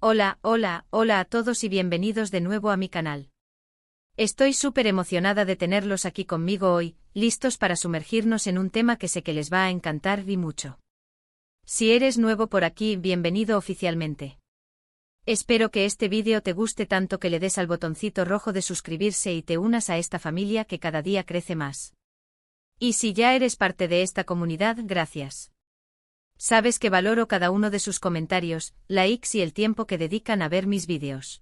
Hola a todos y bienvenidos de nuevo a mi canal. Estoy súper emocionada de tenerlos aquí conmigo hoy, listos para sumergirnos en un tema que sé que les va a encantar y mucho. Si eres nuevo por aquí, bienvenido oficialmente. Espero que este vídeo te guste tanto que le des al botoncito rojo de suscribirse y te unas a esta familia que cada día crece más. Y si ya eres parte de esta comunidad, gracias. Sabes que valoro cada uno de sus comentarios, likes y el tiempo que dedican a ver mis vídeos.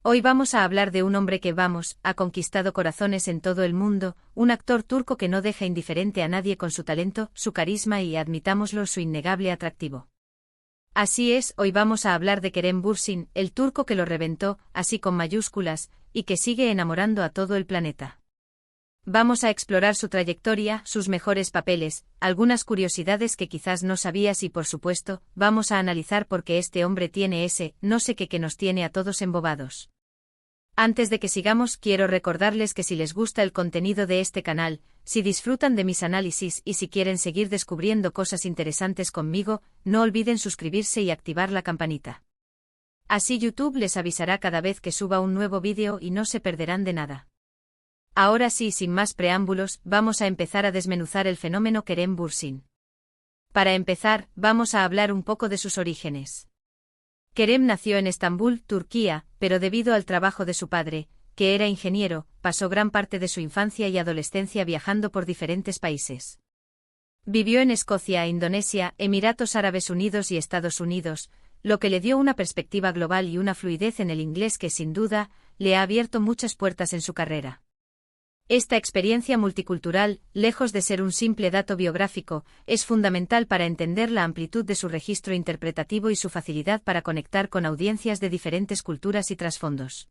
Hoy vamos a hablar de un hombre que ha conquistado corazones en todo el mundo, un actor turco que no deja indiferente a nadie con su talento, su carisma y, admitámoslo, su innegable atractivo. Así es, hoy vamos a hablar de Kerem Bürsin, el turco que lo reventó, así con mayúsculas, y que sigue enamorando a todo el planeta. Vamos a explorar su trayectoria, sus mejores papeles, algunas curiosidades que quizás no sabías y por supuesto, vamos a analizar por qué este hombre tiene ese no sé qué que nos tiene a todos embobados. Antes de que sigamos, quiero recordarles que si les gusta el contenido de este canal, si disfrutan de mis análisis y si quieren seguir descubriendo cosas interesantes conmigo, no olviden suscribirse y activar la campanita. Así YouTube les avisará cada vez que suba un nuevo vídeo y no se perderán de nada. Ahora sí, sin más preámbulos, vamos a empezar a desmenuzar el fenómeno Kerem Bürsin. Para empezar, vamos a hablar un poco de sus orígenes. Kerem nació en Estambul, Turquía, pero debido al trabajo de su padre, que era ingeniero, pasó gran parte de su infancia y adolescencia viajando por diferentes países. Vivió en Escocia, Indonesia, Emiratos Árabes Unidos y Estados Unidos, lo que le dio una perspectiva global y una fluidez en el inglés que sin duda, le ha abierto muchas puertas en su carrera. Esta experiencia multicultural, lejos de ser un simple dato biográfico, es fundamental para entender la amplitud de su registro interpretativo y su facilidad para conectar con audiencias de diferentes culturas y trasfondos.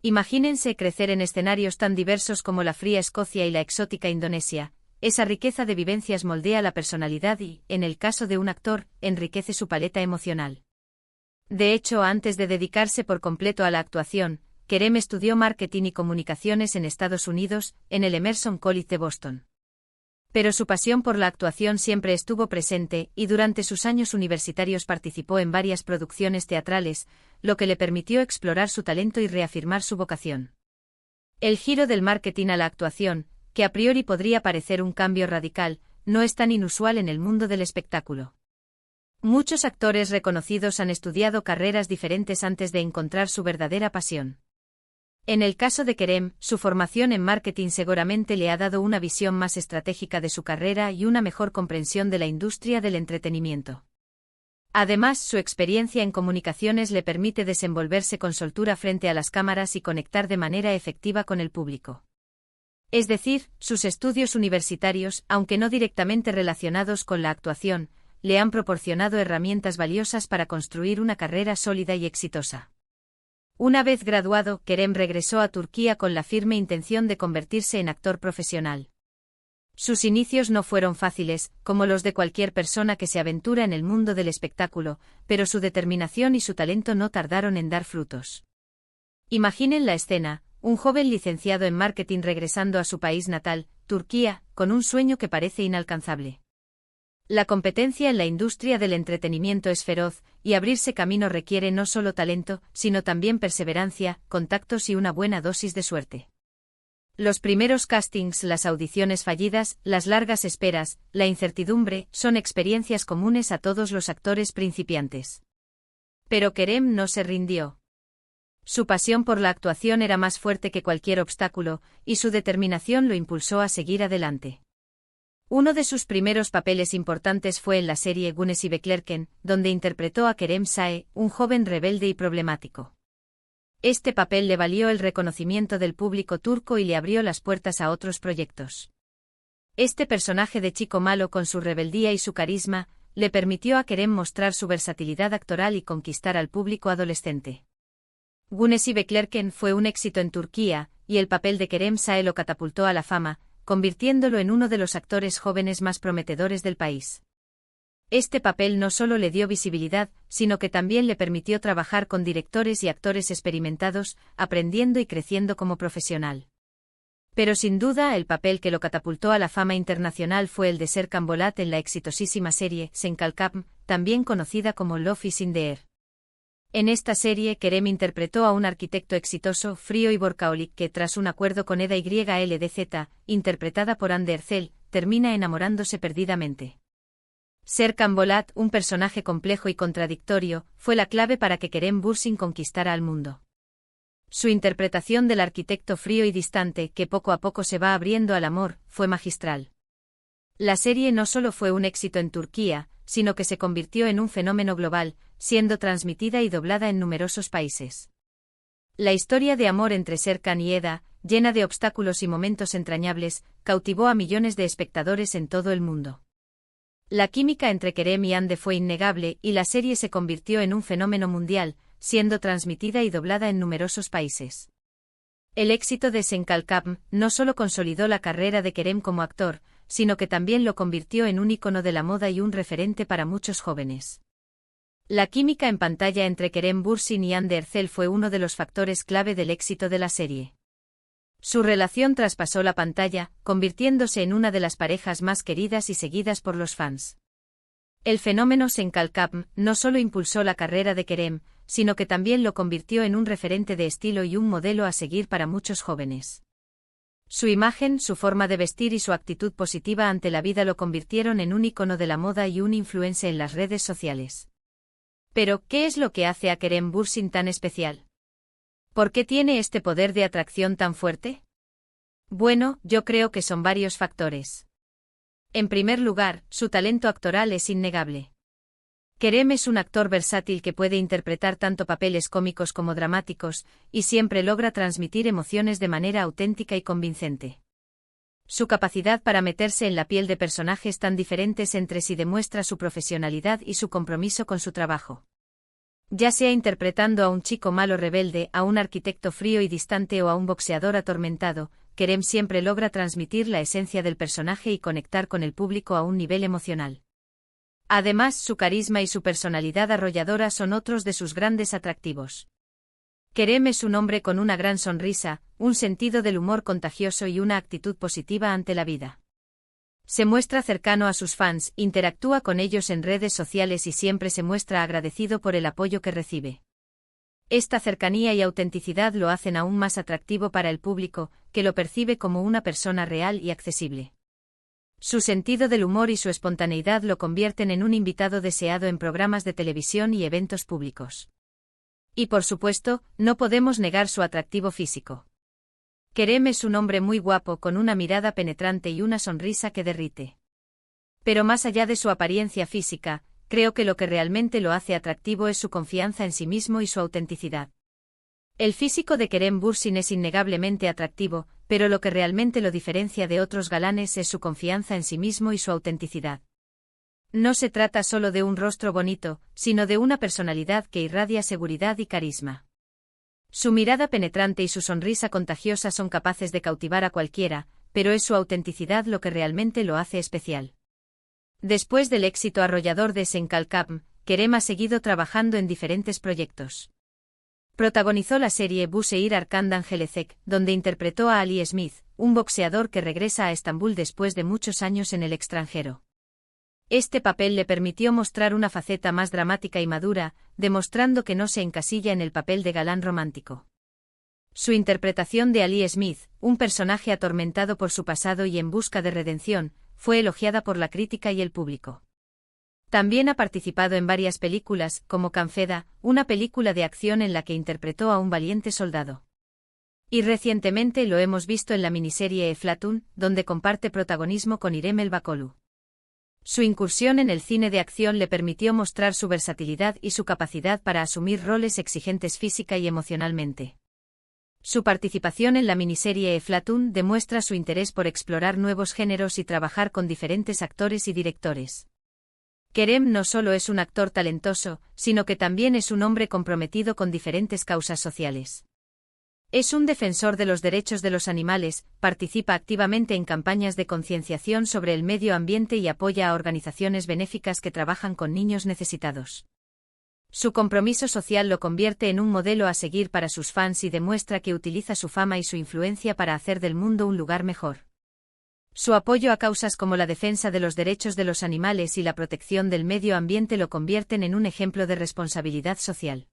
Imagínense crecer en escenarios tan diversos como la fría Escocia y la exótica Indonesia. Esa riqueza de vivencias moldea la personalidad y, en el caso de un actor, enriquece su paleta emocional. De hecho, antes de dedicarse por completo a la actuación, Kerem estudió marketing y comunicaciones en Estados Unidos, en el Emerson College de Boston. Pero su pasión por la actuación siempre estuvo presente y durante sus años universitarios participó en varias producciones teatrales, lo que le permitió explorar su talento y reafirmar su vocación. El giro del marketing a la actuación, que a priori podría parecer un cambio radical, no es tan inusual en el mundo del espectáculo. Muchos actores reconocidos han estudiado carreras diferentes antes de encontrar su verdadera pasión. En el caso de Kerem, su formación en marketing seguramente le ha dado una visión más estratégica de su carrera y una mejor comprensión de la industria del entretenimiento. Además, su experiencia en comunicaciones le permite desenvolverse con soltura frente a las cámaras y conectar de manera efectiva con el público. Es decir, sus estudios universitarios, aunque no directamente relacionados con la actuación, le han proporcionado herramientas valiosas para construir una carrera sólida y exitosa. Una vez graduado, Kerem regresó a Turquía con la firme intención de convertirse en actor profesional. Sus inicios no fueron fáciles, como los de cualquier persona que se aventura en el mundo del espectáculo, pero su determinación y su talento no tardaron en dar frutos. Imaginen la escena, un joven licenciado en marketing regresando a su país natal, Turquía, con un sueño que parece inalcanzable. La competencia en la industria del entretenimiento es feroz, y abrirse camino requiere no solo talento, sino también perseverancia, contactos y una buena dosis de suerte. Los primeros castings, las audiciones fallidas, las largas esperas, la incertidumbre, son experiencias comunes a todos los actores principiantes. Pero Kerem no se rindió. Su pasión por la actuación era más fuerte que cualquier obstáculo, y su determinación lo impulsó a seguir adelante. Uno de sus primeros papeles importantes fue en la serie Güneş y Beklerken, donde interpretó a Kerem Sae, un joven rebelde y problemático. Este papel le valió el reconocimiento del público turco y le abrió las puertas a otros proyectos. Este personaje de chico malo con su rebeldía y su carisma, le permitió a Kerem mostrar su versatilidad actoral y conquistar al público adolescente. Güneş y Beklerken fue un éxito en Turquía, y el papel de Kerem Sae lo catapultó a la fama, convirtiéndolo en uno de los actores jóvenes más prometedores del país. Este papel no solo le dio visibilidad, sino que también le permitió trabajar con directores y actores experimentados, aprendiendo y creciendo como profesional. Pero sin duda el papel que lo catapultó a la fama internacional fue el de Serkan Bolat en la exitosísima serie Sen Kalkam, también conocida como Love is in the Air. En esta serie, Kerem interpretó a un arquitecto exitoso, frío y workaholic que, tras un acuerdo con Eda YLDZ, interpretada por Hande Erçel, termina enamorándose perdidamente. Serkan Bolat, un personaje complejo y contradictorio, fue la clave para que Kerem Bürsin conquistara al mundo. Su interpretación del arquitecto frío y distante, que poco a poco se va abriendo al amor, fue magistral. La serie no solo fue un éxito en Turquía, sino que se convirtió en un fenómeno global, siendo transmitida y doblada en numerosos países. La historia de amor entre Serkan y Eda, llena de obstáculos y momentos entrañables, cautivó a millones de espectadores en todo el mundo. La química entre Kerem y Hande fue innegable y la serie se convirtió en un fenómeno mundial, siendo transmitida y doblada en numerosos países. El éxito de Senkalkam no solo consolidó la carrera de Kerem como actor, sino que también lo convirtió en un ícono de la moda y un referente para muchos jóvenes. La química en pantalla entre Kerem Bürsin y Hande Erçel fue uno de los factores clave del éxito de la serie. Su relación traspasó la pantalla, convirtiéndose en una de las parejas más queridas y seguidas por los fans. El fenómeno Senkalkam no solo impulsó la carrera de Kerem, sino que también lo convirtió en un referente de estilo y un modelo a seguir para muchos jóvenes. Su imagen, su forma de vestir y su actitud positiva ante la vida lo convirtieron en un ícono de la moda y un influencer en las redes sociales. Pero, ¿qué es lo que hace a Kerem Bürsin tan especial? ¿Por qué tiene este poder de atracción tan fuerte? Bueno, yo creo que son varios factores. En primer lugar, su talento actoral es innegable. Kerem es un actor versátil que puede interpretar tanto papeles cómicos como dramáticos, y siempre logra transmitir emociones de manera auténtica y convincente. Su capacidad para meterse en la piel de personajes tan diferentes entre sí demuestra su profesionalidad y su compromiso con su trabajo. Ya sea interpretando a un chico malo rebelde, a un arquitecto frío y distante o a un boxeador atormentado, Kerem siempre logra transmitir la esencia del personaje y conectar con el público a un nivel emocional. Además, su carisma y su personalidad arrolladora son otros de sus grandes atractivos. Kerem es un hombre con una gran sonrisa, un sentido del humor contagioso y una actitud positiva ante la vida. Se muestra cercano a sus fans, interactúa con ellos en redes sociales y siempre se muestra agradecido por el apoyo que recibe. Esta cercanía y autenticidad lo hacen aún más atractivo para el público, que lo percibe como una persona real y accesible. Su sentido del humor y su espontaneidad lo convierten en un invitado deseado en programas de televisión y eventos públicos. Y por supuesto, no podemos negar su atractivo físico. Kerem es un hombre muy guapo con una mirada penetrante y una sonrisa que derrite. Pero más allá de su apariencia física, creo que lo que realmente lo hace atractivo es su confianza en sí mismo y su autenticidad. El físico de Kerem Bürsin es innegablemente atractivo, pero lo que realmente lo diferencia de otros galanes es su confianza en sí mismo y su autenticidad. No se trata solo de un rostro bonito, sino de una personalidad que irradia seguridad y carisma. Su mirada penetrante y su sonrisa contagiosa son capaces de cautivar a cualquiera, pero es su autenticidad lo que realmente lo hace especial. Después del éxito arrollador de Senkalkam, Kerem ha seguido trabajando en diferentes proyectos. Protagonizó la serie Bu Seir Arkandan Gelecek, donde interpretó a Ali Smith, un boxeador que regresa a Estambul después de muchos años en el extranjero. Este papel le permitió mostrar una faceta más dramática y madura, demostrando que no se encasilla en el papel de galán romántico. Su interpretación de Ali Smith, un personaje atormentado por su pasado y en busca de redención, fue elogiada por la crítica y el público. También ha participado en varias películas, como Kanfeda, una película de acción en la que interpretó a un valiente soldado. Y recientemente lo hemos visto en la miniserie Eflatun, donde comparte protagonismo con Irem Elbakolu. Su incursión en el cine de acción le permitió mostrar su versatilidad y su capacidad para asumir roles exigentes física y emocionalmente. Su participación en la miniserie Eflatun demuestra su interés por explorar nuevos géneros y trabajar con diferentes actores y directores. Kerem no solo es un actor talentoso, sino que también es un hombre comprometido con diferentes causas sociales. Es un defensor de los derechos de los animales, participa activamente en campañas de concienciación sobre el medio ambiente y apoya a organizaciones benéficas que trabajan con niños necesitados. Su compromiso social lo convierte en un modelo a seguir para sus fans y demuestra que utiliza su fama y su influencia para hacer del mundo un lugar mejor. Su apoyo a causas como la defensa de los derechos de los animales y la protección del medio ambiente lo convierten en un ejemplo de responsabilidad social.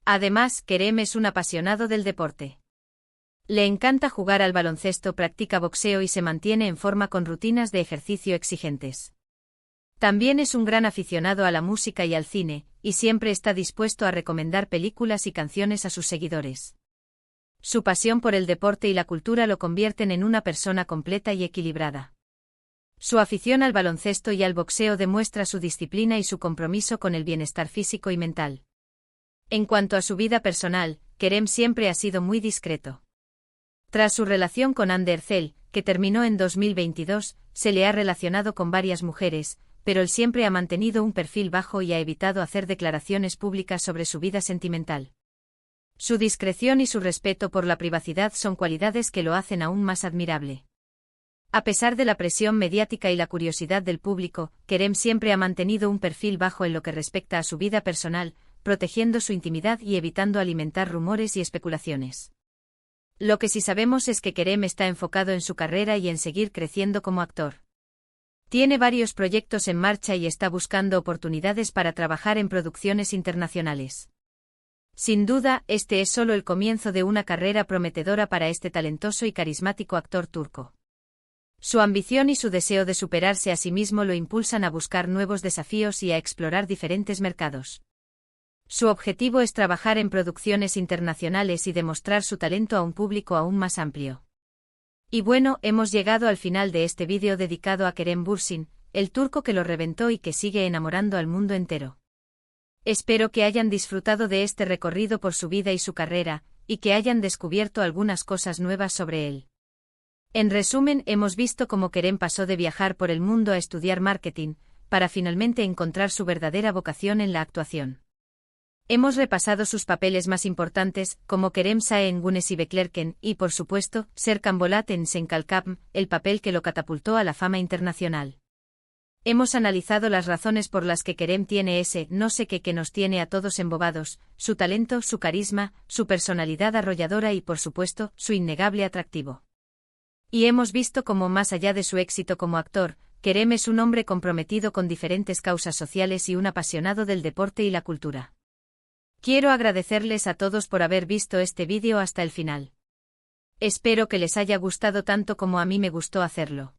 Además, Kerem es un apasionado del deporte. Le encanta jugar al baloncesto, practica boxeo y se mantiene en forma con rutinas de ejercicio exigentes. También es un gran aficionado a la música y al cine, y siempre está dispuesto a recomendar películas y canciones a sus seguidores. Su pasión por el deporte y la cultura lo convierten en una persona completa y equilibrada. Su afición al baloncesto y al boxeo demuestra su disciplina y su compromiso con el bienestar físico y mental. En cuanto a su vida personal, Kerem siempre ha sido muy discreto. Tras su relación con Hande Erçel, que terminó en 2022, se le ha relacionado con varias mujeres, pero él siempre ha mantenido un perfil bajo y ha evitado hacer declaraciones públicas sobre su vida sentimental. Su discreción y su respeto por la privacidad son cualidades que lo hacen aún más admirable. A pesar de la presión mediática y la curiosidad del público, Kerem siempre ha mantenido un perfil bajo en lo que respecta a su vida personal, protegiendo su intimidad y evitando alimentar rumores y especulaciones. Lo que sí sabemos es que Kerem está enfocado en su carrera y en seguir creciendo como actor. Tiene varios proyectos en marcha y está buscando oportunidades para trabajar en producciones internacionales. Sin duda, este es solo el comienzo de una carrera prometedora para este talentoso y carismático actor turco. Su ambición y su deseo de superarse a sí mismo lo impulsan a buscar nuevos desafíos y a explorar diferentes mercados. Su objetivo es trabajar en producciones internacionales y demostrar su talento a un público aún más amplio. Y bueno, hemos llegado al final de este vídeo dedicado a Kerem Bürsin, el turco que lo reventó y que sigue enamorando al mundo entero. Espero que hayan disfrutado de este recorrido por su vida y su carrera, y que hayan descubierto algunas cosas nuevas sobre él. En resumen, hemos visto cómo Kerem pasó de viajar por el mundo a estudiar marketing, para finalmente encontrar su verdadera vocación en la actuación. Hemos repasado sus papeles más importantes, como Kerem Sae en Güneş Beklerken y, por supuesto, Serkan Bolat en Sen Kalkam, el papel que lo catapultó a la fama internacional. Hemos analizado las razones por las que Kerem tiene ese no sé qué que nos tiene a todos embobados, su talento, su carisma, su personalidad arrolladora y, por supuesto, su innegable atractivo. Y hemos visto cómo, más allá de su éxito como actor, Kerem es un hombre comprometido con diferentes causas sociales y un apasionado del deporte y la cultura. Quiero agradecerles a todos por haber visto este vídeo hasta el final. Espero que les haya gustado tanto como a mí me gustó hacerlo.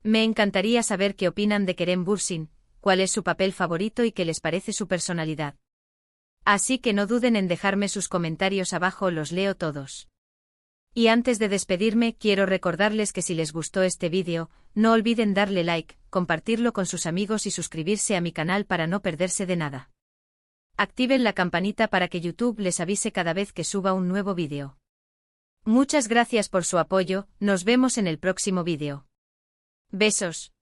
Me encantaría saber qué opinan de Kerem Bürsin, cuál es su papel favorito y qué les parece su personalidad. Así que no duden en dejarme sus comentarios abajo, los leo todos. Y antes de despedirme, quiero recordarles que si les gustó este vídeo, no olviden darle like, compartirlo con sus amigos y suscribirse a mi canal para no perderse de nada. Activen la campanita para que YouTube les avise cada vez que suba un nuevo vídeo. Muchas gracias por su apoyo, nos vemos en el próximo vídeo. Besos.